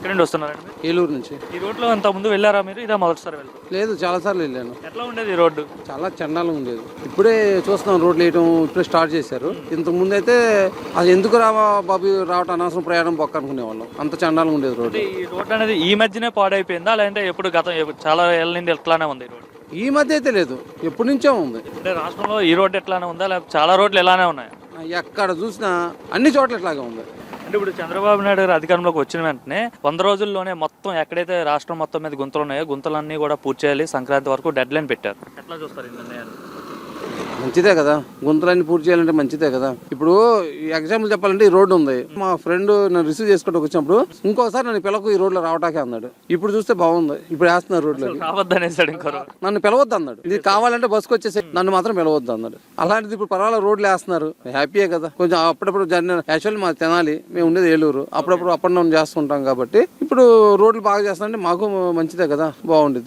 ఎక్కడి నుండి వస్తున్నారండి? ఏలూరు నుంచి. ఈ రోడ్లో అంత ముందు వెళ్ళారా మీరు? ఇదే మొదటిసారి వెళ్తారు? లేదు, చాలాసార్లు వెళ్ళాను. ఎట్లా ఉండేది ఈ రోడ్డు? చాలా చండాలంగా ఉండేది. ఇప్పుడే చూస్తున్నాం రోడ్లు వేయటం, ఇప్పుడే స్టార్ట్ చేశారు. ఇంతకు ముందు అయితే అది ఎందుకు బాబు రావటం అనవసరం ప్రయాణం పక్క అనుకునేవాళ్ళం. అంత చండాలంగా ఉండేది రోడ్డు. ఈ రోడ్డు అనేది ఈ మధ్యనే పాడైపోయిందా, లేదంటే ఎప్పుడు చాలా ఏళ్ళ నుండి ఎట్లానే ఉంది ఈ రోడ్డు? ఈ మధ్య అయితే లేదు, ఎప్పటి నుంచో ఉంది. అంటే రాష్ట్రంలో ఈ రోడ్డు ఎట్లానే ఉందా, లేకపోతే చాలా రోడ్లు ఎలానే ఉన్నాయి? ఎక్కడ చూసినా అన్ని చోట్ల ఇట్లాగే ఉంది. అంటే ఇప్పుడు చంద్రబాబు నాయుడు గారు అధికారంలోకి వచ్చిన వెంటనే 100 రోజుల్లోనే మొత్తం ఎక్కడైతే రాష్ట్రం మొత్తం మీద గుంతలు ఉన్నాయో గుంతలన్నీ కూడా పూర్తి చేయాలి, సంక్రాంతి వరకు డెడ్ లైన్ పెట్టారు. ఎట్లా చూస్తారు ఈ నిర్ణయాన్ని? మంచిదే కదా, గుంతలన్నీ పూర్తి చేయాలంటే మంచిదే కదా. ఇప్పుడు ఎగ్జాంపుల్ చెప్పాలంటే ఈ రోడ్డు ఉంది. మా ఫ్రెండ్ నన్ను రిసీవ్ చేసుకోవడానికి వచ్చినప్పుడు ఇంకోసారి నన్ను పిలకు ఈ రోడ్లో రావటాకే అన్నాడు. ఇప్పుడు చూస్తే బాగుంది, ఇప్పుడు వేస్తున్నారు రోడ్లో. రావద్దనేసాడు ఇంకో నన్ను పిలవద్దు అన్నాడు. ఇది కావాలంటే బస్సుకు వచ్చేసి నన్ను మాత్రం పిలవద్దు అన్నాడు. అలాంటిది ఇప్పుడు పర్వాలేదు, రోడ్లు వేస్తున్నారు, హ్యాపీయే కదా. కొంచెం అప్పుడప్పుడు యాక్చువల్లీ మా తెనాలి, మేము ఉండేది ఏలూరు, అప్పుడప్పుడు అప్ అండ్ డౌన్ చేస్తుంటాం కాబట్టి ఇప్పుడు రోడ్లు బాగా చేస్తానంటే మాకు మంచిదే కదా, బాగుండేది.